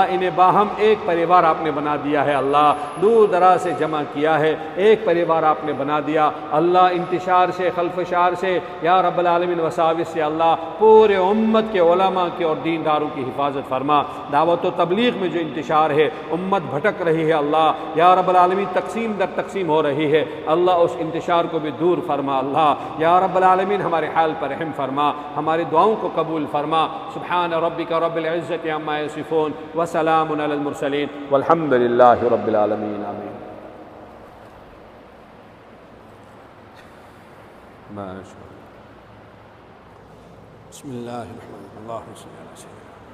انہیں باہم ایک پریوار آپ نے بنا دیا ہے، اللہ دور دراز سے جمع کیا ہے، ایک پریوار آپ نے بنا دیا، اللہ انتشار سے خلفشار سے یا رب العالمین وساوس سے اللہ پورے امت کے علماء کے اور دینداروں کی حفاظت فرما، دعوت و تبلیغ میں جو انتشار ہے، امت بھٹک رہی ہے اللہ یا رب العالمین، تقسیم در تقسیم ہو رہی ہے، اللہ اس انتشار کو بھی دور فرما، اللہ یا رب العالمین ہمارے حال پر رحم فرما، ہماری دعاؤں کو قبول فرما، سبحان ربک رب العزت عما یصفون وسلام علی المرسلین والحمد للہ رب العالمین، آمین۔ بسم اللہ الرحمن الرحیم، اللہم صل علی سیدنا